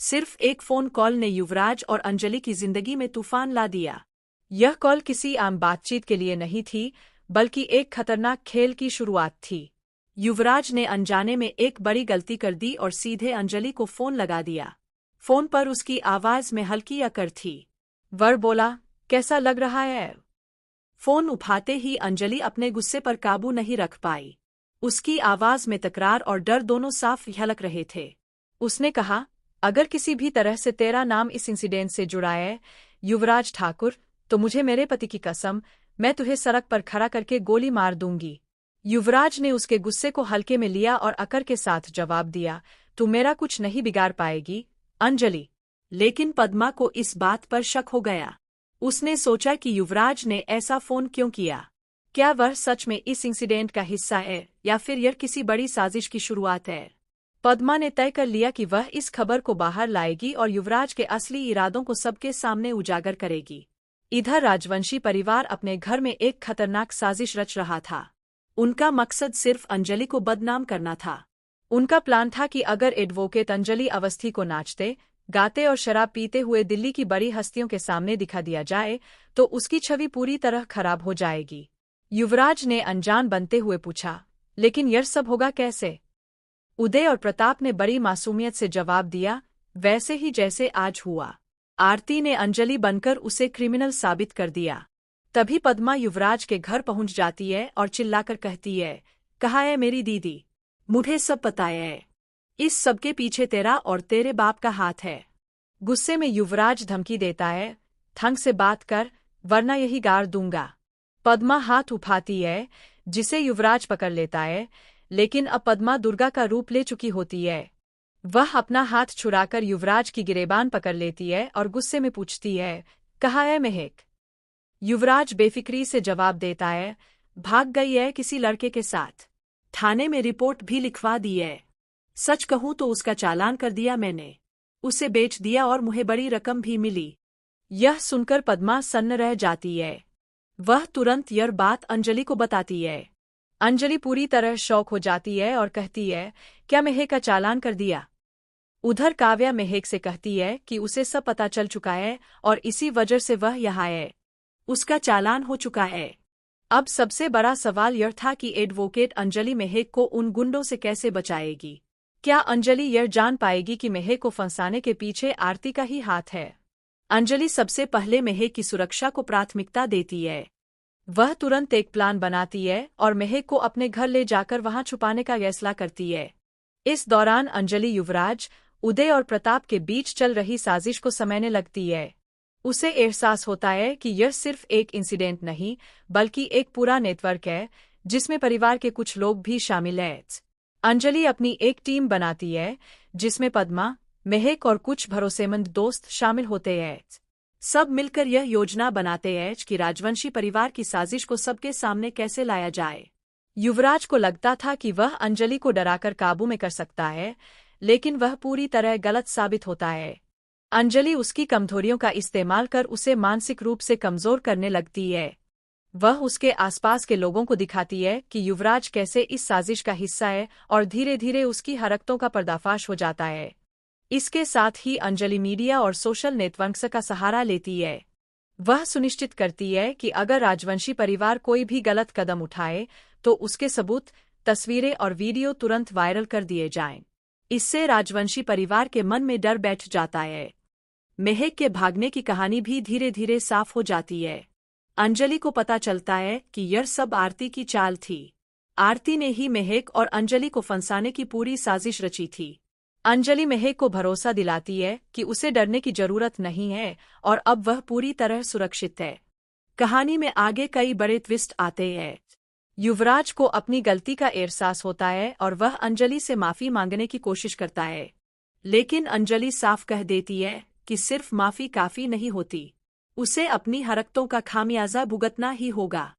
सिर्फ एक phone call ने युवराज और अंजलि की जिंदगी में तूफान ला दिया। यह कॉल किसी आम बातचीत के लिए नहीं थी, बल्कि एक खतरनाक खेल की शुरुआत थी। युवराज ने अनजाने में एक बड़ी गलती कर दी और सीधे अंजलि को फोन लगा दिया। फोन पर उसकी आवाज में हल्की अकड़ थी। वह बोला, कैसा लग रहा है? फोन उठाते ही अंजलि अपने गुस्से पर काबू नहीं रख पाई। उसकी आवाज में तकरार और डर दोनों साफ झलक रहे थे। उसने कहा, अगर किसी भी तरह से तेरा नाम इस इंसिडेंट से जुड़ा है, युवराज ठाकुर, तो मुझे मेरे पति की कसम, मैं तुझे सड़क पर खड़ा करके गोली मार दूंगी। युवराज ने उसके गुस्से को हल्के में लिया और अकड़ के साथ जवाब दिया, तू मेरा कुछ नहीं बिगाड़ पाएगी, अंजलि। लेकिन पद्मा को इस बात पर शक हो गया। उसने सोचा कि युवराज ने ऐसा फोन क्यों किया। क्या वह सच में इस इंसिडेंट का हिस्सा है या फिर यह किसी बड़ी साजिश की शुरुआत है? पद्मा ने तय कर लिया कि वह इस खबर को बाहर लाएगी और युवराज के असली इरादों को सबके सामने उजागर करेगी। इधर राजवंशी परिवार अपने घर में एक खतरनाक साजिश रच रहा था। उनका मकसद सिर्फ अंजलि को बदनाम करना था। उनका प्लान था कि अगर एडवोकेट अंजलि अवस्थी को नाचते, गाते और शराब पीते हुए दिल्ली की बड़ी हस्तियों के सामने दिखा दिया जाए, तो उसकी छवि पूरी तरह खराब हो जाएगी। युवराज ने अनजान बनते हुए पूछा, लेकिन यह सब होगा कैसे? उदय और प्रताप ने बड़ी मासूमियत से जवाब दिया, वैसे ही जैसे आज हुआ। आरती ने अंजलि बनकर उसे क्रिमिनल साबित कर दिया। तभी पद्मा युवराज के घर पहुंच जाती है और चिल्लाकर कहती है, कहाँ है मेरी दीदी? मुझे सब पता है। इस सब के पीछे तेरा और तेरे बाप का हाथ है। गुस्से में युवराज धमकी देता है, ढंग से बात कर, वरना यही गाड़ दूंगा। पद्मा हाथ उठाती है, जिसे युवराज पकड़ लेता है, लेकिन अब पद्मा दुर्गा का रूप ले चुकी होती है। वह अपना हाथ छुड़ाकर युवराज की गिरेबान पकड़ लेती है और गुस्से में पूछती है, कहाँ है महक? युवराज बेफिक्री से जवाब देता है, भाग गई है किसी लड़के के साथ। थाने में रिपोर्ट भी लिखवा दी है। सच कहूं तो उसका चालान कर दिया मैंने। उसे बेच दिया और मुझे बड़ी रकम भी मिली। यह सुनकर पद्मा सन्न रह जाती है। वह तुरंत यह बात अंजलि को बताती है। अंजलि पूरी तरह शॉक हो जाती है और कहती है, क्या महक का चालान कर दिया? उधर काव्या महक से कहती है कि उसे सब पता चल चुका है और इसी वजह से वह यहाँ है। उसका चालान हो चुका है। अब सबसे बड़ा सवाल यह था कि एडवोकेट अंजलि महक को उन गुंडों से कैसे बचाएगी। क्या अंजलि यह जान पाएगी कि महक को फंसाने के पीछे आरती का ही हाथ है? अंजलि सबसे पहले महक की सुरक्षा को प्राथमिकता देती है। वह तुरंत एक प्लान बनाती है और महक को अपने घर ले जाकर वहां छुपाने का फैसला करती है। इस दौरान अंजलि युवराज, उदय और प्रताप के बीच चल रही साजिश को समझने लगती है। उसे एहसास होता है कि यह सिर्फ एक इंसिडेंट नहीं, बल्कि एक पूरा नेटवर्क है, जिसमें परिवार के कुछ लोग भी शामिल हैं। अंजलि अपनी एक टीम बनाती है, जिसमें पद्मा, महक और कुछ भरोसेमंद दोस्त शामिल होते हैं। सब मिलकर यह योजना बनाते हैं कि राजवंशी परिवार की साजिश को सबके सामने कैसे लाया जाए। युवराज को लगता था कि वह अंजलि को डराकर काबू में कर सकता है, लेकिन वह पूरी तरह गलत साबित होता है। अंजलि उसकी कमजोरियों का इस्तेमाल कर उसे मानसिक रूप से कमजोर करने लगती है। वह उसके आसपास के लोगों को दिखाती है कि युवराज कैसे इस साजिश का हिस्सा है और धीरे धीरे उसकी हरकतों का पर्दाफाश हो जाता है। इसके साथ ही अंजलि मीडिया और सोशल नेटवर्क्स का सहारा लेती है। वह सुनिश्चित करती है कि अगर राजवंशी परिवार कोई भी गलत कदम उठाए, तो उसके सबूत, तस्वीरें और वीडियो तुरंत वायरल कर दिए जाएं। इससे राजवंशी परिवार के मन में डर बैठ जाता है। महक के भागने की कहानी भी धीरे धीरे साफ हो जाती है। अंजलि को पता चलता है कि यह सब आरती की चाल थी। आरती ने ही महक और अंजलि को फंसाने की पूरी साजिश रची थी। अंजलि महक को भरोसा दिलाती है कि उसे डरने की जरूरत नहीं है और अब वह पूरी तरह सुरक्षित है। कहानी में आगे कई बड़े ट्विस्ट आते हैं। युवराज को अपनी गलती का एहसास होता है और वह अंजलि से माफी मांगने की कोशिश करता है, लेकिन अंजलि साफ कह देती है कि सिर्फ माफी काफी नहीं होती, उसे अपनी हरकतों का खामियाजा भुगतना ही होगा।